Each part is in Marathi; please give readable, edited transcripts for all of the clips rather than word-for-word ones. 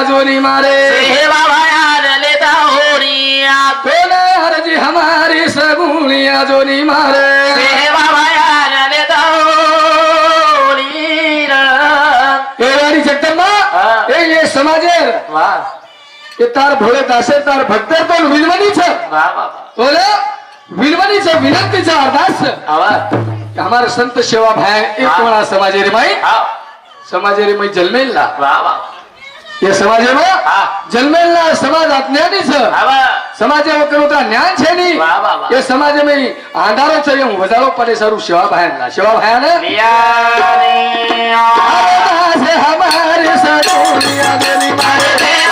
जोनी मारे हमारी सगुनिया जोनी मारे जगदम्बा ये समाजेर ये तार भोळे दासे तार भक्तर पण विलवणीचं बोले विलवणीचं विनंतीचं अरदास हमारे संत सेवा भाई एक कोणा समाजेरी माई समाजेरी माई जन्मेला ये समाजे में जन्मेला समाज अज्ञानीच समाजे करोता ज्ञान छे नी ये समाजे में आंधारो छे ये वजारो पड़े सरू सेवा भायाने से हमारे सदुनिया देनी मारे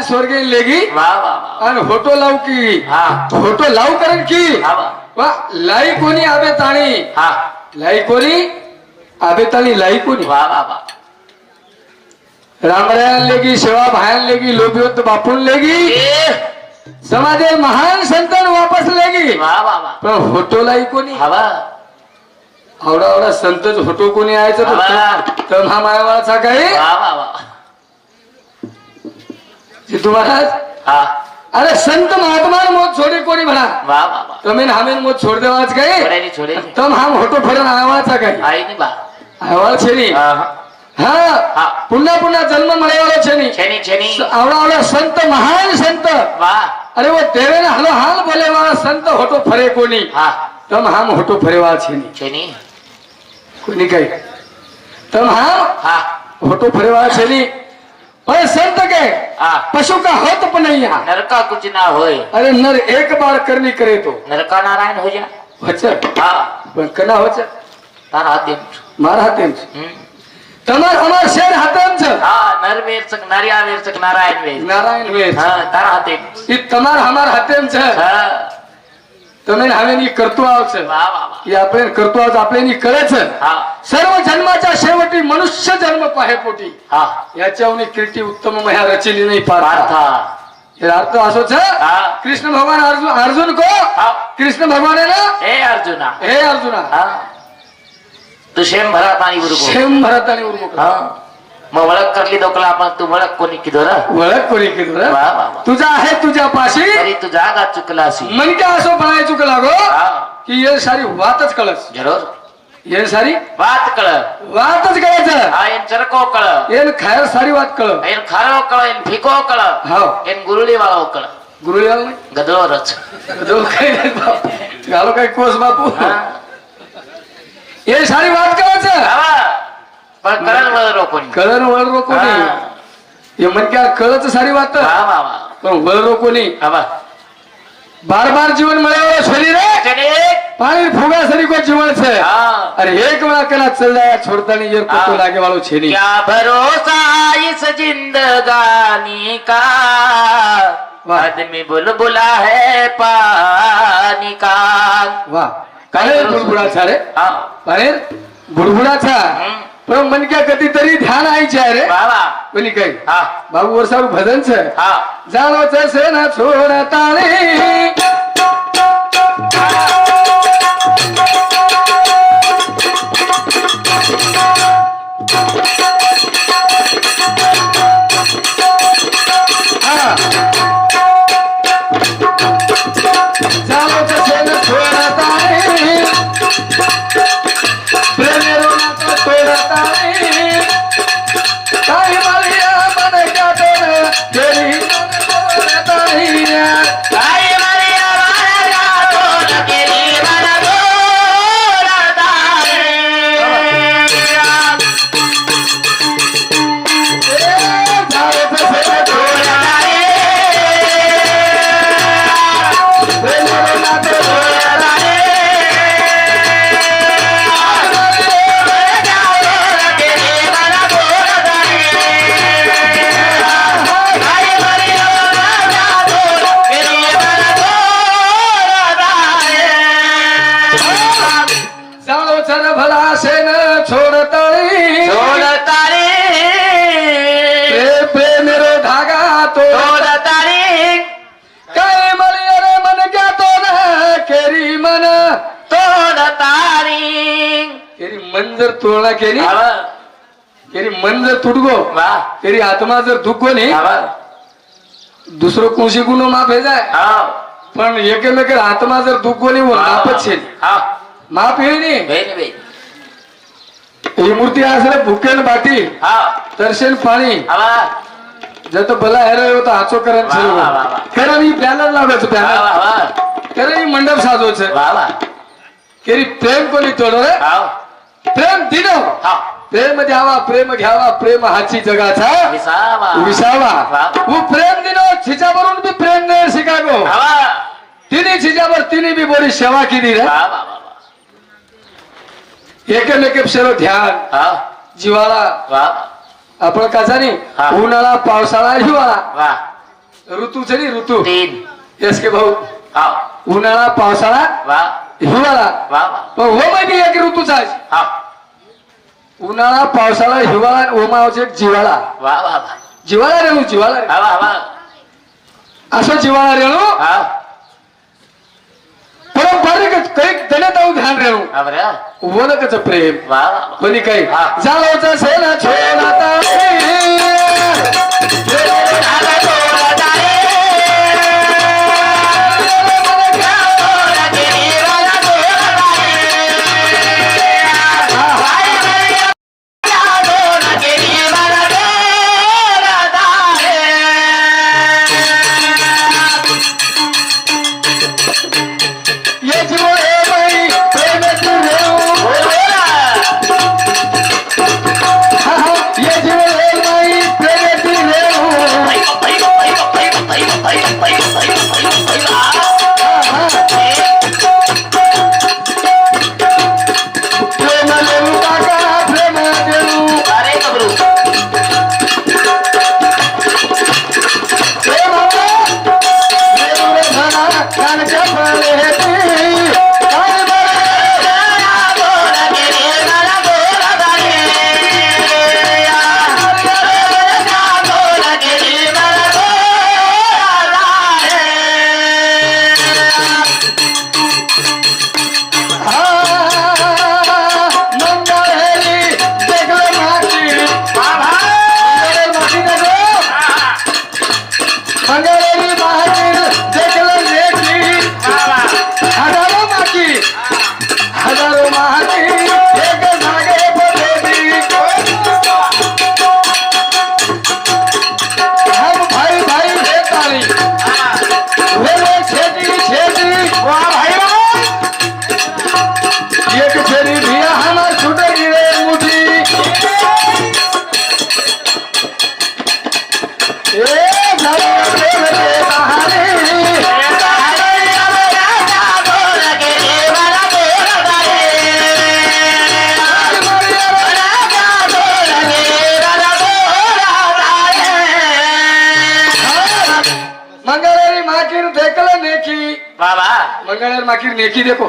स्वर्गे लेगी आणि होटो लाव की होटो लाव करण की लाई कोणी आबे ताणी लाई कोणी आबे ताणी लाई कोणी रामरायन लेगी सेवा भायन लेगी लोभियोत बापून लेगी समाजे महान संतन वापस लेगी पण होटो लाई कोणी आवडा संतच होटो कोणी यायचं तर हा मायावाचा काही महाराज अरे संत महात्मा मोत छोड़े कोणी म्हणा तमेन हमें मोत छोड़ देवाच काही तम हम होटो फरण आवाचा काही आवाल छेनी हा पुन्हा पुन्हा जन्म मळेवाला छेनी आवडा संत महान संत अरे वो देवेन हलो हाल बोले वाला संत होटो फरे कोणी तम हम होटो फरेवा छेनी कोणी काही तम हम होटो फरेवा छेनी ओए संत के हाँ पशु का होत पण नहीं यहाँ नरका कुछ ना होए अरे नर एक बार करनी करे तो नरका नारायण हो जा वचन हाँ पण कना वचन तारा हाते मारा हातेम तमार हमार शेर हातेम छ हाँ नर वेरचक नारिया वेरचक नारायण वेर नारायण वेर हाँ तारा हाते इ तमार हमार हातेम छ हाँ તમે હવે ની કરતો આવ છે वाह वाह वाह એ આપણે કરતો આવ આપણે ની કરે છે हाँ सर्व जन्माच्या शेवटी मनुष्य जन्म पाहे पोटी हाँ याच्यावनी कीर्ती उत्तम मया रचिली नाही पार्था पार्था हे अर्थ असो छ हाँ कृष्ण भगवान अर्जुन को हाँ कृष्ण भगवान ना हे अर्जुना हे अर्जुना हाँ तू शेम भरा पाणी बरोबर शेम भरत आणि उर्मुख हाँ मग ओळख करली दोकला आपण तू ओळख कोणी किदो रा ओळख कोणी केलं रे वाह वाह वाह तुझा आहे तुझ्या पाशी तरी तू जागा चुकलासी मन क्या असो बनाय चुक लागो हाँ की ये सारी वातच कळस जरूर ये सारी वात कळ वातच कळायचं हा एन चरको कळ येन खायर सारी वात कळ एन खारो कळ एन फिको कळ हाव एन गुरुळी वाळो कळ गुरुळी आलो नाही गदलो रच जो काही नाही बाप. घालो काही कोस बापू हा ये सारी वात कळायचं हा पण कळल वळ कोणी कळण वळ रोको नाही हा ये मन क्या कळच सारी वात वाह वाह वाह पण वळ रोको नाही आबा बार बार जीवन મળે શરીર जने પાણી ફુગા સરી કો જીવન છે हाँ અરે એક વેળા કલા ચલ જાય છોડતાની યાર કોતો લાગે વાળો છે નહીં क्या भरोसा इस जिंदगानी का वाह. आदमी बुलबुला है पानी का વાહ કાલે બુડબુડા છે રે हाँ પાણી બુડબુડા છે हम्म. પણ મન ક્યાં કદીતરી ધ્યાન આવી જાય રે वाह वाह કોની કઈ हाँ બાબુ વરસારું ભજન છે हाँ જાણો છે ના છોડતાની હા જાણો છે ના છોડતાની પ્રેમેરો ના તો તોડતાની કાઈ માલિયા મને ક્યાં તોડે તેરી મને તોડતાની आई मरिया मारा तो लकेली मारा गोरा मन जर तुलना केली तेरी मन जर तुटगो तेरी आत्मा जर दुखो नाही दुसरं कोणशी गुन्हो माफ हे जाय पण एकमेक आत्मा जर दुखो नाही माफच छे माफ हे नाही ही मूर्ती असले भुकेन बाटी दर्शन पाणी जत भला हेरे होता हाचो करन खरं मी बॅनर लावायचो बॅनर खरं मी मंडप साजवायचं केरी प्रेम कोणी तोडो रे प्रेम दिनो प्रेम द्यावा प्रेम घ्यावा प्रेम हाची जगाचा विसावा वो प्रेम दिनो छिच्यावरून बी प्रेम नाही शिकागो तिने छिच्यावर तिने बी बरी सेवा केली रे एकमेक सर्व ध्यान जीवाला आपण काचानी उन्हाळा पावसाळा हिवाळा ऋतू जरी ऋतू यस के भाऊ उन्हाळा पावसाळा हिवाळा पण हो माहिती एक ऋतूचा उन्हाळा पावसाळा हिवाळा ओमावचे एक जिवाळा जिवाळा रेणू जिवाळा असं जिवाळा रेणू पारंपरिक काही दनेताऊ ध्यान रेणू वनकच प्रेम कोणी काही जाळवचं सेना छोडा कानच्या फळेती काय मंगळवेरी महावीर देखलं लेकी हजारो महावीर एक जागे पडलेली हम भाई भाई बेताली वेले छेदी एक छेदी भिया हमार छूटे गिरे मुठी ए झाले मंगळवेरी माकिर देखलं नेकी बाबा मंगळवेर माकिर नेकी देखो